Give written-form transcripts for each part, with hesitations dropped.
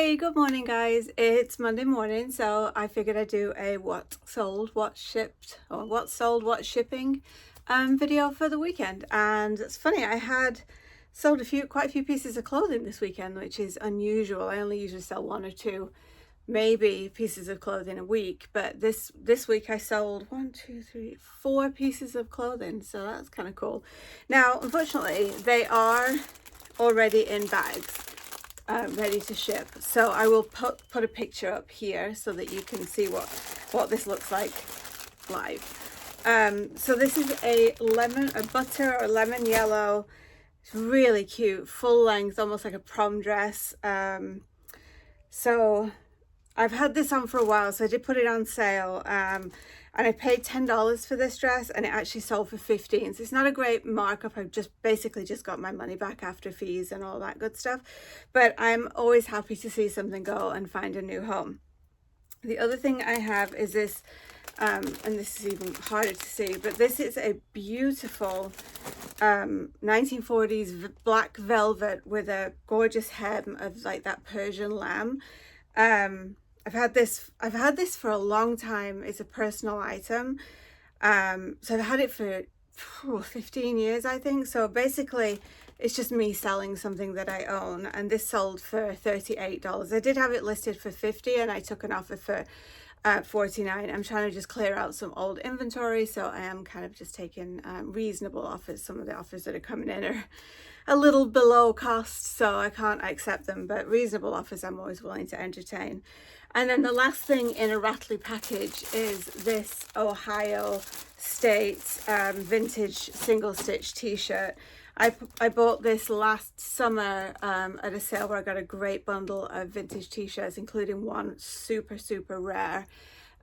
Hey, good morning guys. It's Monday morning, so I figured I'd do a what sold, what shipped, or what sold, what shipping video for the weekend. And it's funny, I had sold quite a few pieces of clothing this weekend, which is unusual. I only usually sell one or two, maybe pieces of clothing a week, but this week I sold 4 pieces of clothing, so that's kind of cool. Now, unfortunately, they are already in bags. Ready to ship, so I will put a picture up here so that you can see what this looks like live. So this is a butter or lemon yellow. It's really cute, full length, almost like a prom dress. So I've had this on for a while, so I did put it on sale, and I paid $10 for this dress, and it actually sold for $15. So it's not a great markup. I've basically just got my money back after fees and all that good stuff, but I'm always happy to see something go and find a new home. The other thing I have is this, and this is even harder to see, but this is a beautiful 1940s black velvet with a gorgeous hem of like that Persian lamb. I've had this for a long time. It's a personal item. So I've had it for 15 years, I think. So basically it's just me selling something that I own, and this sold for $38. I did have it listed for $50 and I took an offer for $49. I'm trying to just clear out some old inventory, so I am kind of just taking reasonable offers. Some of the offers that are coming in are a little below cost, so I can't accept them, but reasonable offers I'm always willing to entertain. And then the last thing in a rattly package is this Ohio State vintage single stitch t-shirt. I bought this last summer at a sale where I got a great bundle of vintage t-shirts, including one super rare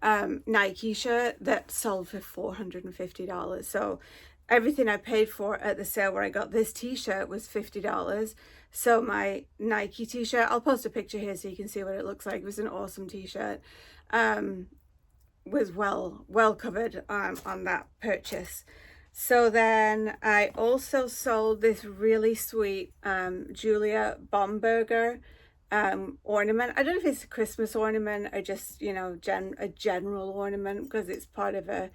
Nike shirt that sold for $450. So everything I paid for at the sale where I got this t-shirt was $50. So my Nike t-shirt, I'll post a picture here so you can see what it looks like. It was an awesome t-shirt. Was well covered on that purchase. So then I also sold this really sweet Julia Bomberger ornament. I don't know if it's a Christmas ornament or just, you know, a general ornament, because it's part of a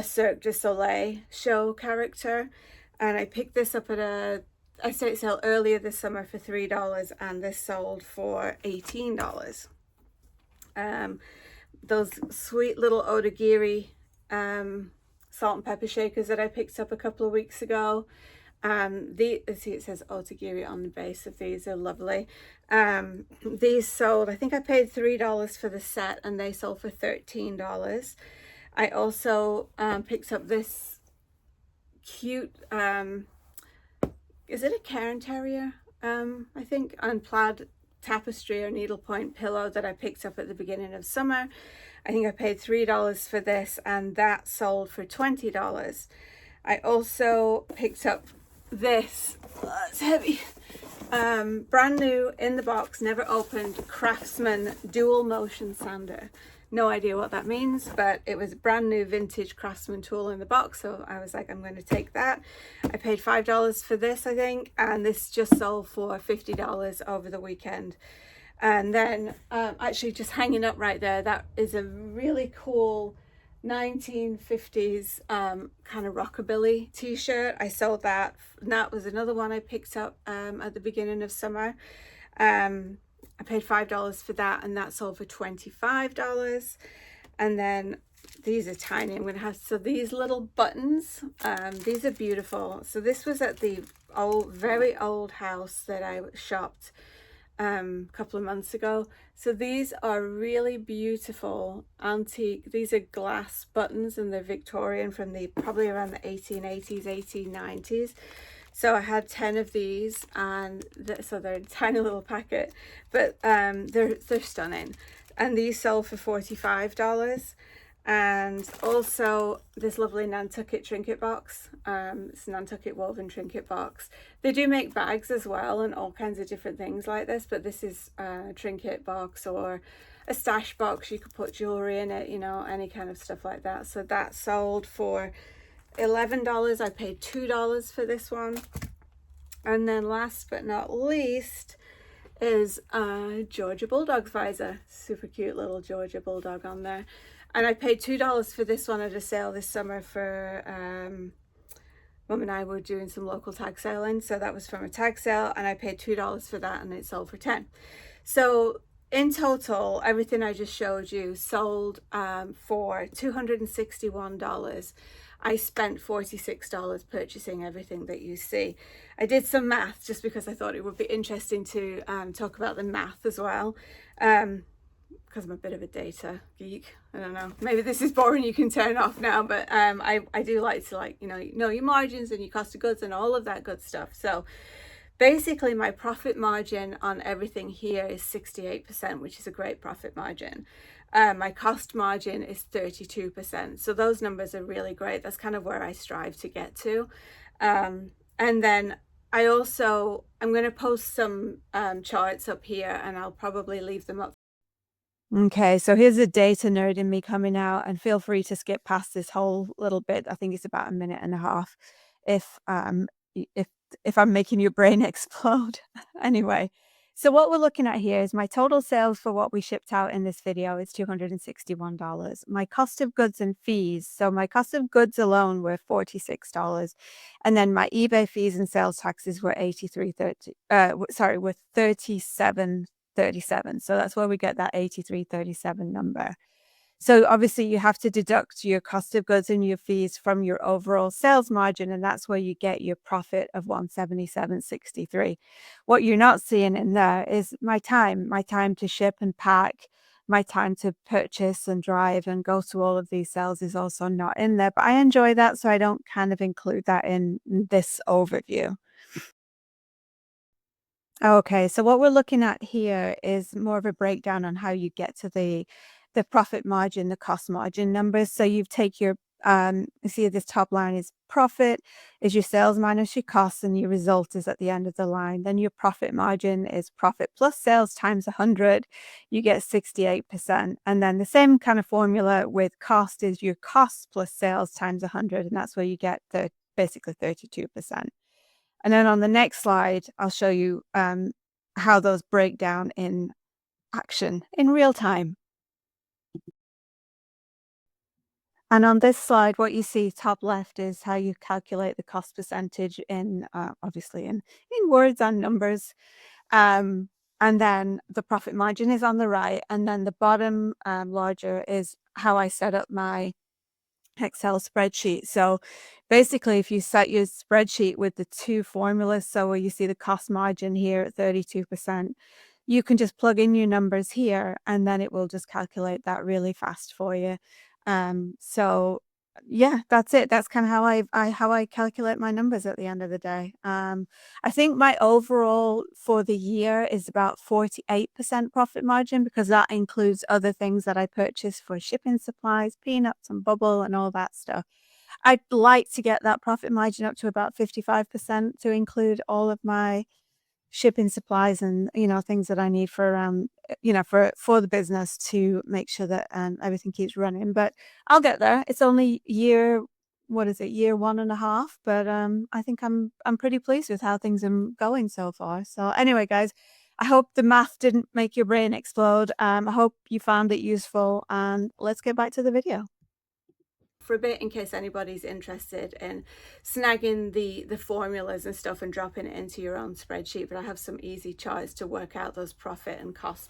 Cirque du Soleil show character. And I picked this up at a estate sale earlier this summer for $3, and this sold for $18. Those sweet little Odagiri salt and pepper shakers that I picked up a couple of weeks ago. See, it says Otagiri on the base of these. Are lovely. These sold, I think I paid $3 for the set, and they sold for $13. I also picked up this cute, is it a Cairn Terrier? I think, on plaid tapestry or needlepoint pillow that I picked up at the beginning of summer. I think I paid $3 for this, and that sold for $20. I also picked up this, it's heavy, brand new in the box, never opened, Craftsman dual motion sander. No idea what that means, but it was a brand new vintage Craftsman tool in the box, so I was like, I'm going to take that. I paid $5 for this, I think, and this just sold for $50 over the weekend. And then actually just hanging up right there, that is a really cool 1950s kind of rockabilly t-shirt. I sold that. That was another one I picked up at the beginning of summer. I paid $5 for that, and that sold for $25. And then these are tiny. I'm going to have, so these little buttons, these are beautiful. So this was at the very old house that I shopped a couple of months ago. So these are really beautiful antique, these are glass buttons, and they're Victorian, from probably around the 1880s, 1890s. So I had 10 of these, and so they're a tiny little packet, but they're stunning. And these sold for $45. And also this lovely Nantucket trinket box. It's a Nantucket woven trinket box. They do make bags as well and all kinds of different things like this, but this is a trinket box or a stash box. You could put jewelry in it, you know, any kind of stuff like that. So that sold for $11. I paid $2 for this one. And then last but not least, is Georgia Bulldog's visor. Super cute little Georgia Bulldog on there. And I paid $2 for this one at a sale this summer for Mum and I were doing some local tag selling, so that was from a tag sale, and I paid $2 for that, and it sold for 10. So in total, everything I just showed you sold for $261. I spent $46 purchasing everything that you see. I did some math just because I thought it would be interesting to talk about the math as well. Because I'm a bit of a data geek. I don't know, maybe this is boring, you can turn off now, but I do like to know your margins and your cost of goods and all of that good stuff. So basically my profit margin on everything here is 68%, which is a great profit margin. My cost margin is 32%. So those numbers are really great. That's kind of where I strive to get to. And then I'm going to post some charts up here, and I'll probably leave them up. Okay, so here's a data nerd in me coming out, and feel free to skip past this whole little bit. I think it's about a minute and a half if if I'm making your brain explode. Anyway, so what we're looking at here is my total sales for what we shipped out in this video is $261. My cost of goods and fees, so my cost of goods alone were $46, and then my eBay fees and sales taxes were were 37.37. So that's where we get that 83.37 number. So obviously you have to deduct your cost of goods and your fees from your overall sales margin, and that's where you get your profit of 177.63. What you're not seeing in there is my time to ship and pack, my time to purchase and drive and go to all of these sales is also not in there. But I enjoy that, so I don't kind of include that in this overview. Okay, so what we're looking at here is more of a breakdown on how you get to the profit margin, the cost margin numbers. So you take your you see this top line is profit, is your sales minus your costs, and your result is at the end of the line. Then your profit margin is profit plus sales times 100, you get 68%. And then the same kind of formula with cost is your cost plus sales times 100, and that's where you get the basically 32%. And then on the next slide, I'll show you how those break down in action in real time. And on this slide, what you see top left is how you calculate the cost percentage in obviously in words and numbers. And then the profit margin is on the right. And then the bottom larger is how I set up my Excel spreadsheet. So basically, if you set your spreadsheet with the two formulas, so where you see the cost margin here at 32%, you can just plug in your numbers here and then it will just calculate that really fast for you. So yeah, that's it. That's kind of how I calculate my numbers at the end of the day. I think my overall for the year is about 48% profit margin, because that includes other things that I purchase for shipping supplies, peanuts and bubble and all that stuff. I'd like to get that profit margin up to about 55% to include all of my shipping supplies and, things that I need for, for the business to make sure that everything keeps running. But I'll get there. It's only year 1.5, but I think I'm pretty pleased with how things are going so far. So anyway, guys, I hope the math didn't make your brain explode. I hope you found it useful, and let's get back to the video For a bit, in case anybody's interested in snagging the formulas and stuff and dropping it into your own spreadsheet. But I have some easy charts to work out those profit and cost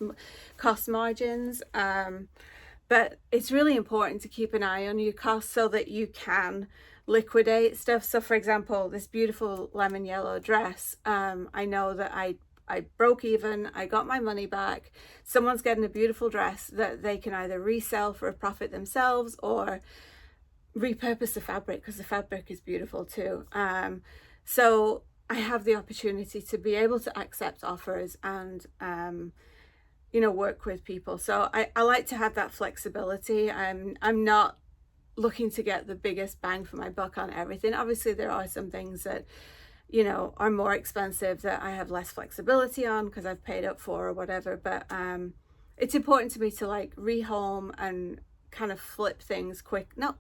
margins. But it's really important to keep an eye on your costs so that you can liquidate stuff. So for example, this beautiful lemon yellow dress, I know that I broke even, I got my money back. Someone's getting a beautiful dress that they can either resell for a profit themselves or repurpose the fabric, because the fabric is beautiful too. So I have the opportunity to be able to accept offers and work with people. So I like to have that flexibility. I'm not looking to get the biggest bang for my buck on everything. Obviously there are some things that are more expensive that I have less flexibility on because I've paid up for or whatever. But it's important to me to like rehome and kind of flip things quick, not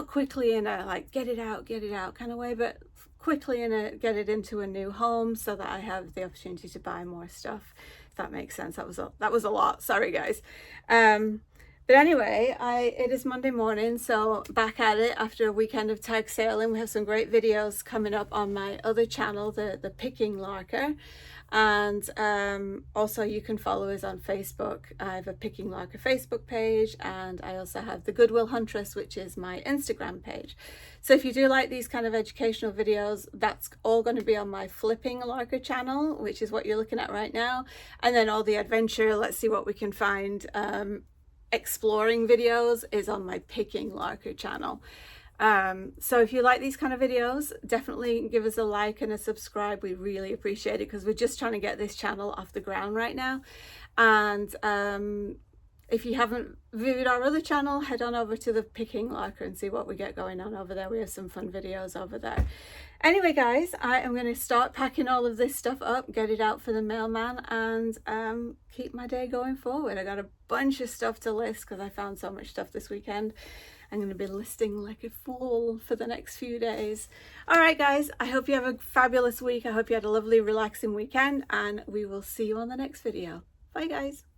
quickly in a like get it out kind of way, but quickly get it into a new home so that I have the opportunity to buy more stuff, if that makes sense. That was a lot, sorry guys. But anyway, it is Monday morning, so back at it after a weekend of tag sailing. We have some great videos coming up on my other channel, the Picking Larker. And also you can follow us on Facebook. I have a Picking Larker Facebook page, and I also have the Goodwill Huntress, which is my Instagram page. So if you do like these kind of educational videos, that's all going to be on my Flipping Larker channel, which is what you're looking at right now. And then all the adventure, let's see what we can find, exploring videos is on my Picking Larker channel. So if you like these kind of videos, definitely give us a like and a subscribe. We really appreciate it, because we're just trying to get this channel off the ground right now. And if you haven't viewed our other channel, head on over to the Picking Larker and see what we get going on over there. We have some fun videos over there. Anyway guys, I am going to start packing all of this stuff up, get it out for the mailman, and keep my day going forward. I got a bunch of stuff to list because I found so much stuff this weekend. I'm going to be listing like a fool for the next few days. All right guys, I hope you have a fabulous week. I hope you had a lovely relaxing weekend, and we will see you on the next video. Bye guys.